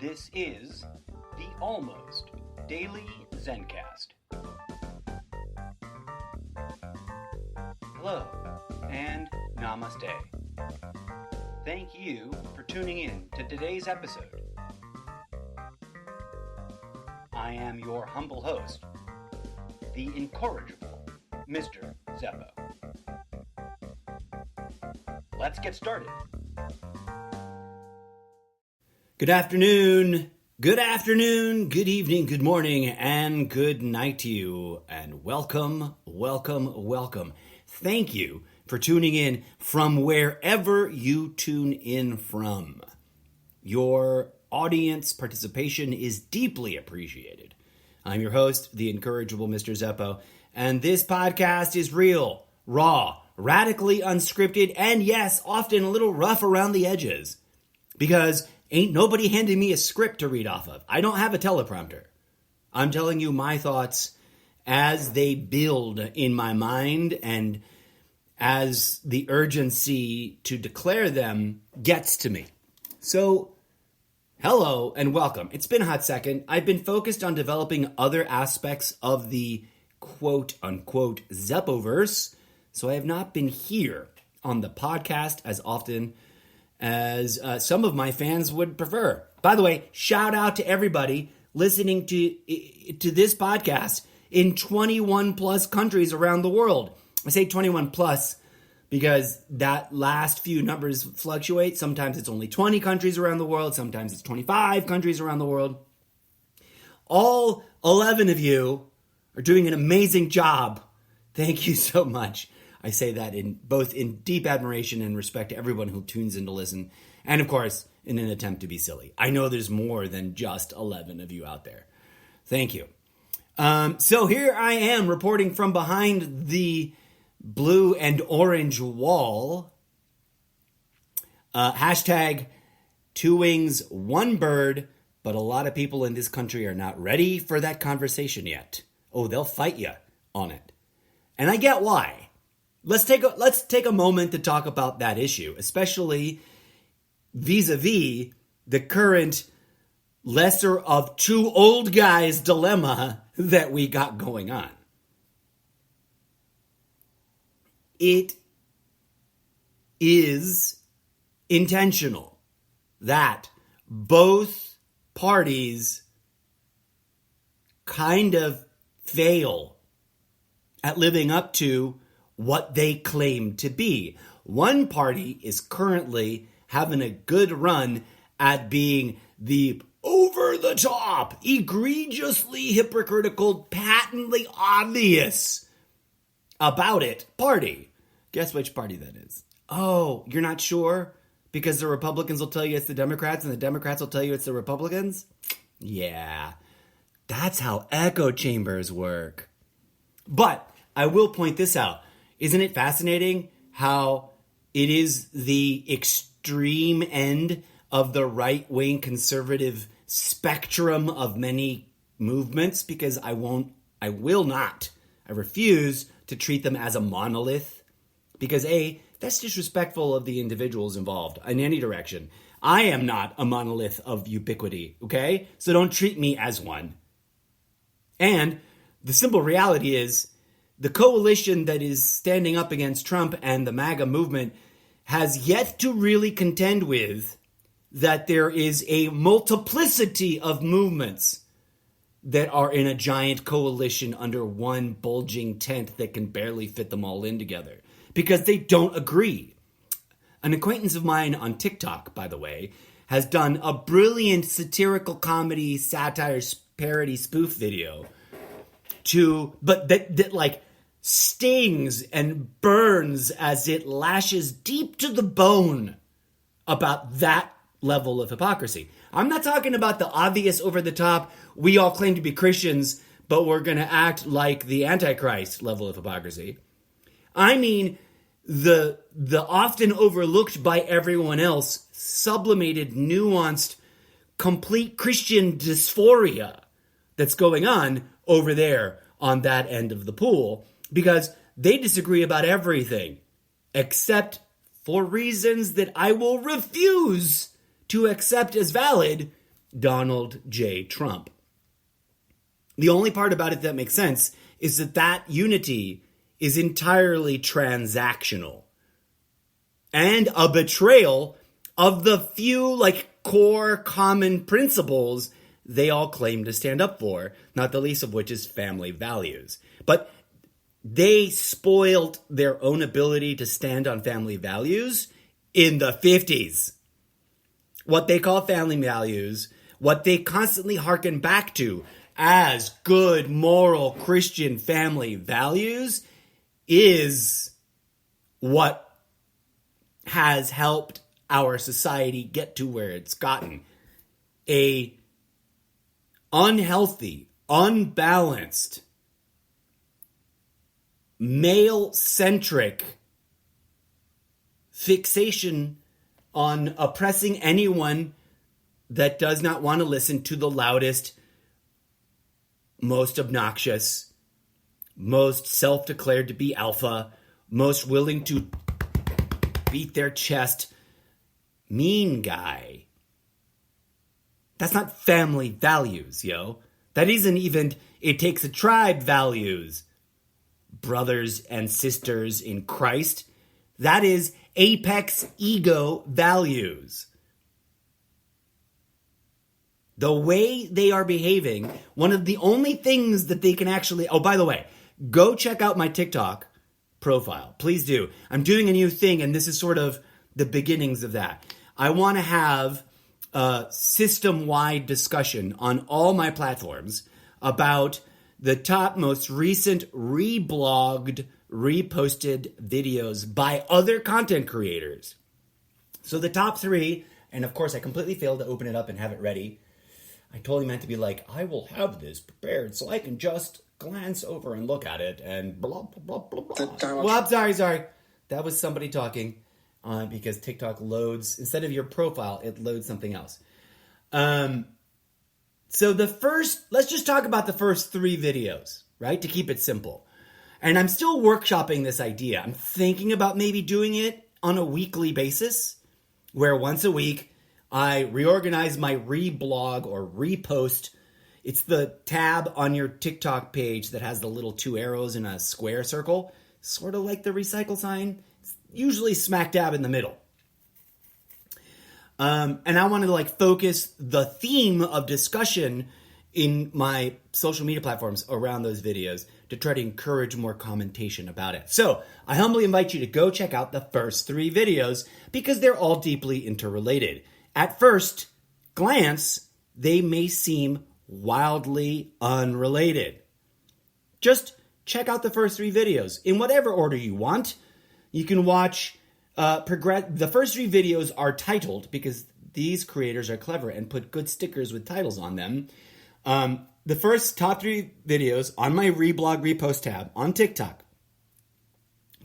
This is the Almost Daily Zencast. Hello and namaste. Thank you for tuning in to today's episode. I am your humble host, the incorrigible Mr. Zeppo. Let's get started. Good afternoon, good evening, good morning, and good night to you. And welcome. Thank you for tuning in from wherever you tune in from. Your audience participation is deeply appreciated. I'm your host, the incorrigible Mr. Zeppo, and this podcast is real, raw, radically unscripted, and yes, often a little rough around the edges. Because ain't nobody handing me a script to read off of. I don't have a teleprompter. I'm telling you my thoughts as they build in my mind and as the urgency to declare them gets to me. So, hello and welcome. It's been a hot second. I've been focused on developing other aspects of the quote-unquote Zeppoverse, so I have not been here on the podcast as often as some of my fans would prefer. By the way, shout out to everybody listening to this podcast in 21 plus countries around the world. I say 21 plus because that last few numbers fluctuate. Sometimes it's only 20 countries around the world. Sometimes it's 25 countries around the world. All 11 of you are doing an amazing job. Thank you so much. I say that in deep admiration and respect to everyone who tunes in to listen. And of course, in an attempt to be silly. I know there's more than just 11 of you out there. Thank you. So here I am reporting from behind the blue and orange wall. Hashtag 2 wings, 1 bird. But a lot of people in this country are not ready for that conversation yet. Oh, they'll fight you on it. And I get why. Let's take a moment to talk about that issue, especially vis-a-vis the current lesser of two old guys dilemma that we got going on. It is intentional that both parties kind of fail at living up to what they claim to be. One party is currently having a good run at being the over-the-top, egregiously hypocritical, patently obvious about it party. Guess which party that is? Oh, you're not sure? Because the Republicans will tell you it's the Democrats and the Democrats will tell you it's the Republicans? Yeah, that's how echo chambers work. But I will point this out. Isn't it fascinating how it is the extreme end of the right-wing conservative spectrum of many movements? Because I refuse to treat them as a monolith. Because A, that's disrespectful of the individuals involved in any direction. I am not a monolith of ubiquity, okay? So don't treat me as one. And the simple reality is, the coalition that is standing up against Trump and the MAGA movement has yet to really contend with that there is a multiplicity of movements that are in a giant coalition under one bulging tent that can barely fit them all in together because they don't agree. An acquaintance of mine on TikTok, by the way, has done a brilliant satirical comedy satire parody spoof video that like stings and burns as it lashes deep to the bone about that level of hypocrisy. I'm not talking about the obvious over the top, we all claim to be Christians, but we're going to act like the Antichrist level of hypocrisy. I mean the often overlooked by everyone else, sublimated, nuanced, complete Christian dysphoria that's going on over there on that end of the pool, because they disagree about everything, except for reasons that I will refuse to accept as valid, Donald J. Trump. The only part about it that makes sense is that unity is entirely transactional and a betrayal of the few core common principles they all claim to stand up for, not the least of which is family values. But they spoiled their own ability to stand on family values in the 50s. What they call family values, what they constantly hearken back to as good, moral, Christian family values, is what has helped our society get to where it's gotten. A unhealthy, unbalanced, male-centric fixation on oppressing anyone that does not want to listen to the loudest, most obnoxious, most self-declared to be alpha, most willing to beat their chest, mean guy. That's not family values, yo. That isn't even it takes a tribe values. Brothers and sisters in Christ. That is apex ego values. The way they are behaving, one of the only things that they can actually... Oh, by the way, go check out my TikTok profile. Please do. I'm doing a new thing, and this is sort of the beginnings of that. I want to have a system-wide discussion on all my platforms about the top most recent reblogged, reposted videos by other content creators. So the top 3, and of course I completely failed to open it up and have it ready. I totally meant to be like, I will have this prepared so I can just glance over and look at it and blah, blah, blah, blah, blah. Well, I'm sorry. That was somebody talking because TikTok loads, instead of your profile, it loads something else. So let's just talk about the first 3 videos, right? To keep it simple. And I'm still workshopping this idea. I'm thinking about maybe doing it on a weekly basis, where once a week I reorganize my reblog or repost. It's the tab on your TikTok page that has the little 2 arrows in a square circle, sort of like the recycle sign. It's usually smack dab in the middle. And I wanted to focus the theme of discussion in my social media platforms around those videos to try to encourage more commentation about it. So I humbly invite you to go check out the first 3 videos because they're all deeply interrelated. At first glance, they may seem wildly unrelated. Just check out the first 3 videos in whatever order you want. You can watch the first 3 videos are titled because these creators are clever and put good stickers with titles on them. The first top 3 videos on my reblog repost tab on TikTok,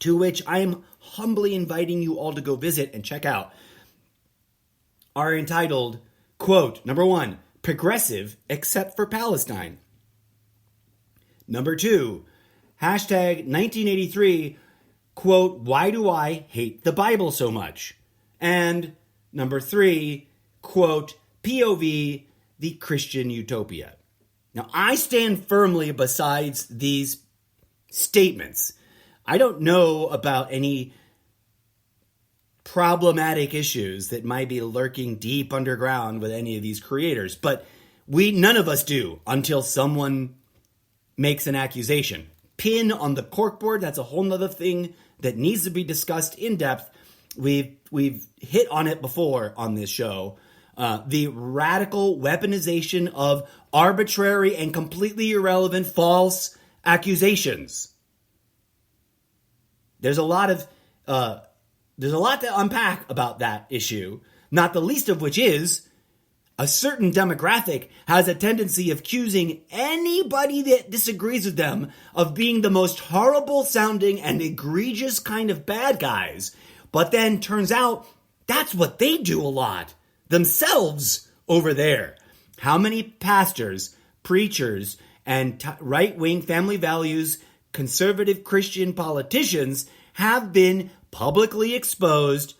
to which I am humbly inviting you all to go visit and check out, are entitled, quote, number 1, progressive except for Palestine. Number 2, hashtag 1983, quote, why do I hate the Bible so much? And number 3, quote, POV, the Christian utopia. Now, I stand firmly beside these statements. I don't know about any problematic issues that might be lurking deep underground with any of these creators, but none of us do until someone makes an accusation. Pin on the corkboard, that's a whole nother thing that needs to be discussed in depth. We've hit on it before on this show. The radical weaponization of arbitrary and completely irrelevant false accusations. There's a lot to unpack about that issue, not the least of which is a certain demographic has a tendency of accusing anybody that disagrees with them of being the most horrible sounding and egregious kind of bad guys. But then turns out that's what they do a lot themselves over there. How many pastors, preachers, and right-wing family values, conservative Christian politicians have been publicly exposed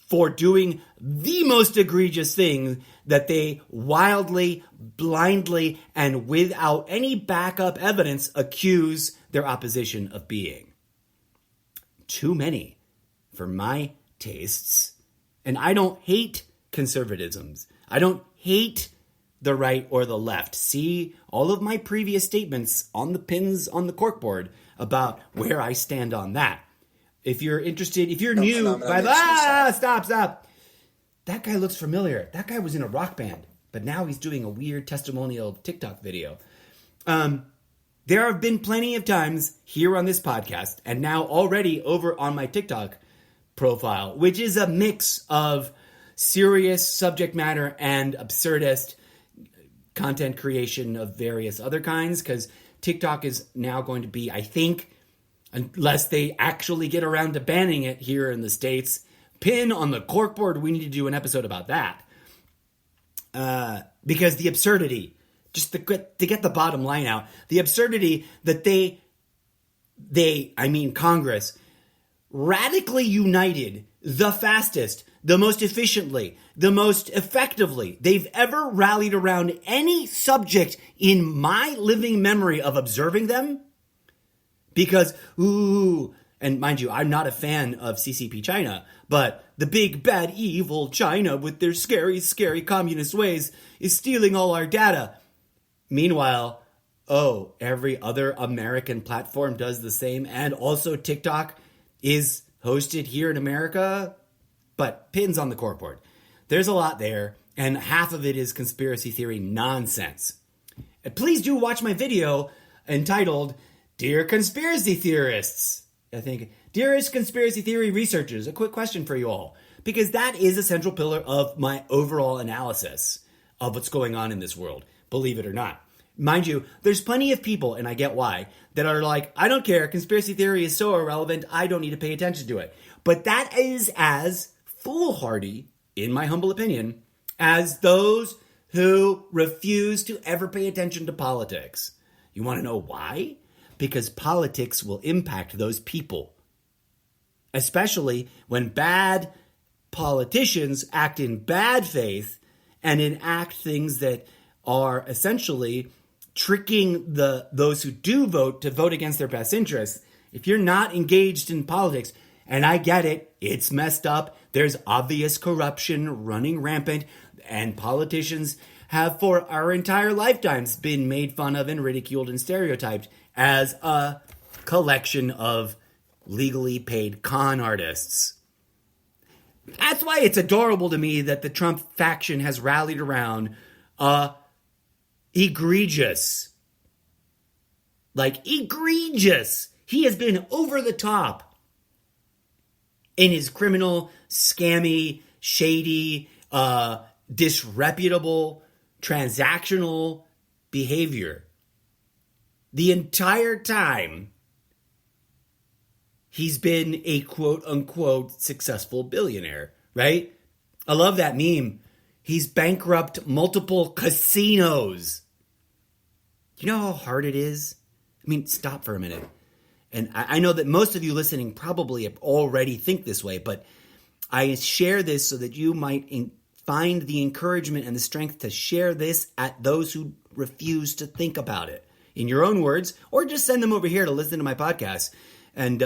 for doing the most egregious thing that they wildly, blindly, and without any backup evidence accuse their opposition of being. Too many for my tastes. And I don't hate conservatisms. I don't hate the right or the left. See all of my previous statements on the pins on the corkboard about where I stand on that. If you're interested, if you're new, stop. That guy looks familiar. That guy was in a rock band, but now he's doing a weird testimonial TikTok video. There have been plenty of times here on this podcast, and now already over on my TikTok profile, which is a mix of serious subject matter and absurdist content creation of various other kinds, because TikTok is now going to be, I think, unless they actually get around to banning it here in the States, pin on the corkboard, we need to do an episode about that. Because the absurdity, just to get the bottom line out, the absurdity that Congress, radically united the fastest, the most efficiently, the most effectively they've ever rallied around any subject in my living memory of observing them. Because, and mind you, I'm not a fan of CCP China, but the big, bad, evil China with their scary, scary communist ways is stealing all our data. Meanwhile, every other American platform does the same, and also TikTok is hosted here in America, but pins on the corkboard. There's a lot there, and half of it is conspiracy theory nonsense. And please do watch my video entitled, Dear Conspiracy Theorists. I think, dearest conspiracy theory researchers, a quick question for you all, because that is a central pillar of my overall analysis of what's going on in this world, believe it or not. Mind you, there's plenty of people, and I get why, that are like, I don't care, conspiracy theory is so irrelevant, I don't need to pay attention to it. But that is as foolhardy, in my humble opinion, as those who refuse to ever pay attention to politics. You want to know why? Because politics will impact those people. Especially when bad politicians act in bad faith and enact things that are essentially tricking those who do vote to vote against their best interests. If you're not engaged in politics, and I get it, it's messed up, there's obvious corruption running rampant, and politicians have for our entire lifetimes been made fun of and ridiculed and stereotyped as a collection of legally paid con artists. That's why it's adorable to me that the Trump faction has rallied around egregious. He has been over the top in his criminal, scammy, shady, disreputable, transactional behavior. The entire time, he's been a quote-unquote successful billionaire, right? I love that meme. He's bankrupt multiple casinos. You know how hard it is? I mean, stop for a minute. And I know that most of you listening probably already think this way, but I share this so that you might find the encouragement and the strength to share this at those who refuse to think about it in your own words, or just send them over here to listen to my podcast and,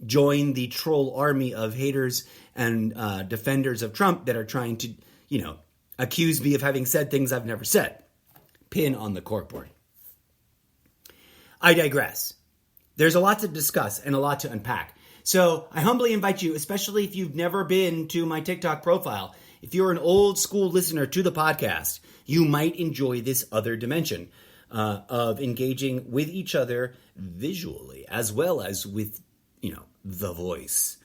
join the troll army of haters and defenders of Trump that are trying to, accuse me of having said things I've never said. Pin on the corkboard. I digress. There's a lot to discuss and a lot to unpack. So I humbly invite you, especially if you've never been to my TikTok profile, if you're an old school listener to the podcast, you might enjoy this other dimension of engaging with each other visually as well as with, the voice.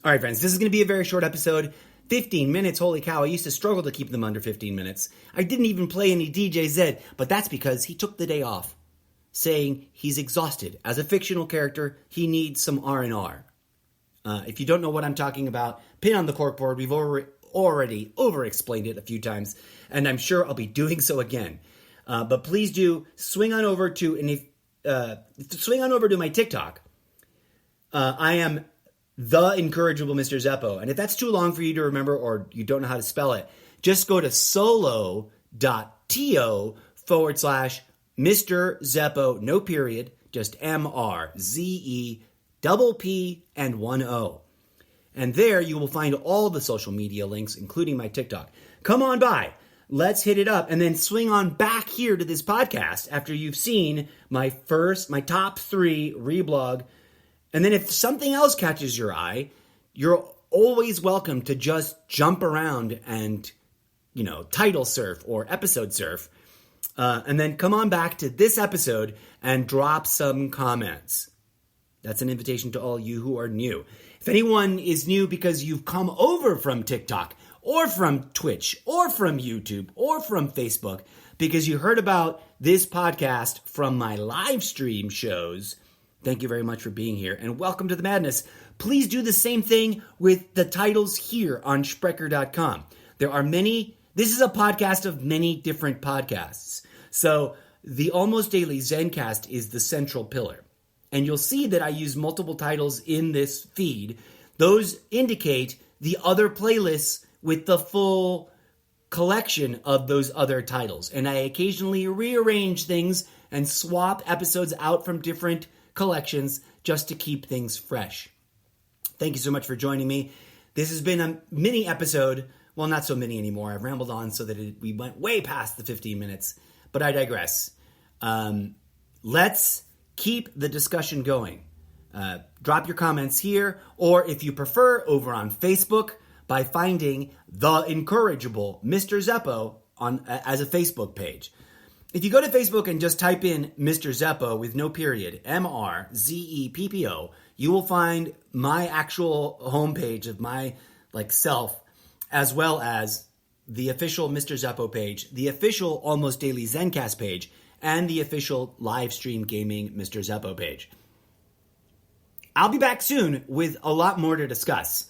All right, friends, this is going to be a very short episode. 15 minutes, holy cow, I used to struggle to keep them under 15 minutes. I didn't even play any ADZ, but that's because he took the day off, saying he's exhausted. As a fictional character, he needs some R&R. If you don't know what I'm talking about, pin on the corkboard. We've already over-explained it a few times, and I'm sure I'll be doing so again. But please do swing on over to my TikTok. I am The Incorrigible Mr. Zeppo. And if that's too long for you to remember or you don't know how to spell it, just go to solo.to/Mr. Zeppo, no period, just MRZEPP and 1O. And there you will find all the social media links, including my TikTok. Come on by. Let's hit it up and then swing on back here to this podcast after you've seen my top 3 reblog. And then if something else catches your eye, you're always welcome to just jump around and, title surf or episode surf. And then come on back to this episode and drop some comments. That's an invitation to all you who are new. If anyone is new because you've come over from TikTok or from Twitch or from YouTube or from Facebook because you heard about this podcast from my live stream shows, thank you very much for being here and welcome to the madness. Please do the same thing with the titles here on Sprecher.com. This is a podcast of many different podcasts. So the Almost Daily Zencast is the central pillar. And you'll see that I use multiple titles in this feed. Those indicate the other playlists with the full collection of those other titles. And I occasionally rearrange things and swap episodes out from different collections just to keep things fresh. Thank you so much for joining me. This has been a mini episode. Well, not so mini anymore. I've rambled on so that we went way past the 15 minutes. But I digress. Let's keep the discussion going. Drop your comments here, or if you prefer, over on Facebook by finding The Incorrigible Mr. Zeppo as a Facebook page. If you go to Facebook and just type in Mr. Zeppo with no period, MRZEPPO, you will find my actual homepage of my self, as well as the official Mr. Zeppo page, the official Almost Daily Zencast page, and the official live stream gaming Mr. Zeppo page. I'll be back soon with a lot more to discuss.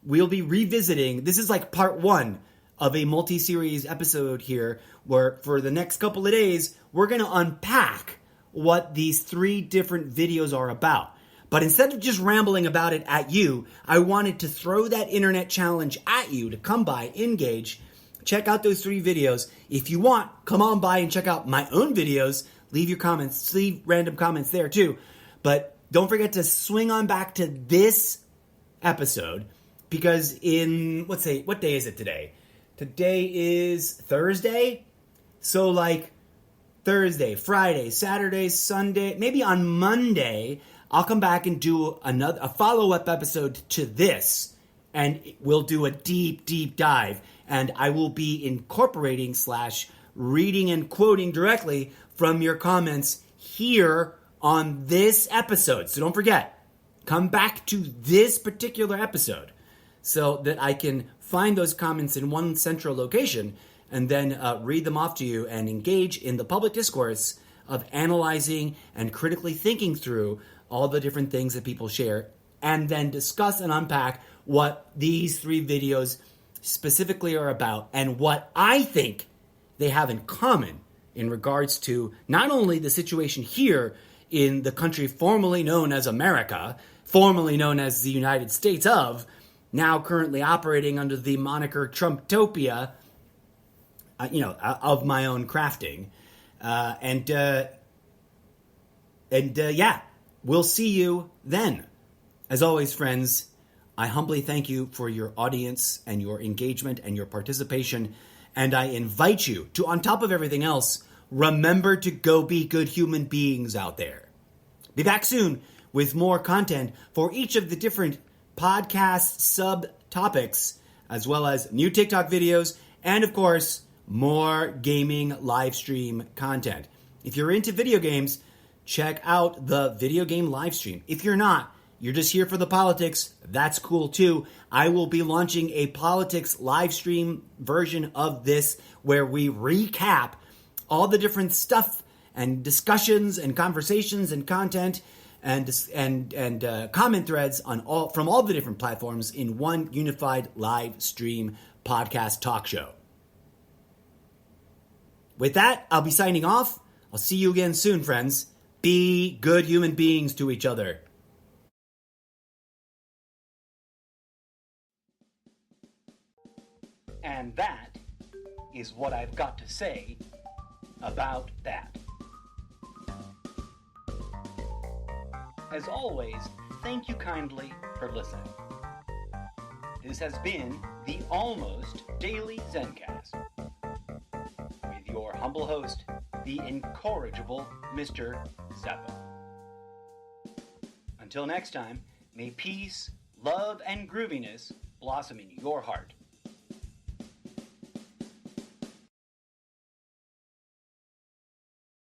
We'll be revisiting, this is like part 1 of a multi-series episode here, where for the next couple of days, we're going to unpack what these 3 different videos are about. But instead of just rambling about it at you, I wanted to throw that internet challenge at you to come by, engage, check out those 3 videos. If you want, come on by and check out my own videos. Leave your comments, leave random comments there too. But don't forget to swing on back to this episode because what day is it today? Today is Thursday. So Thursday, Friday, Saturday, Sunday, maybe on Monday, I'll come back and do a follow-up episode to this, and we'll do a deep, deep dive. And I will be incorporating / reading and quoting directly from your comments here on this episode. So don't forget, come back to this particular episode so that I can find those comments in one central location and then read them off to you and engage in the public discourse of analyzing and critically thinking through all the different things that people share, and then discuss and unpack what these 3 videos specifically are about and what I think they have in common in regards to not only the situation here in the country formerly known as America, formerly known as the United States of, now currently operating under the moniker Trumptopia, of my own crafting. We'll see you then. As always, friends, I humbly thank you for your audience and your engagement and your participation. And I invite you to, on top of everything else, remember to go be good human beings out there. Be back soon with more content for each of the different podcast subtopics, as well as new TikTok videos, and of course, more gaming live stream content. If you're into video games, check out the video game live stream. If you're not, you're just here for the politics, that's cool too. I will be launching a politics live stream version of this where we recap all the different stuff and discussions and conversations and content and comment threads from all the different platforms in one unified live stream podcast talk show. With that, I'll be signing off. I'll see you again soon, friends. Be good human beings to each other. And that is what I've got to say about that. As always, thank you kindly for listening. This has been the Almost Daily Zencast with your humble host, the incorrigible Mr. Zappa. Until next time, may peace, love, and grooviness blossom in your heart.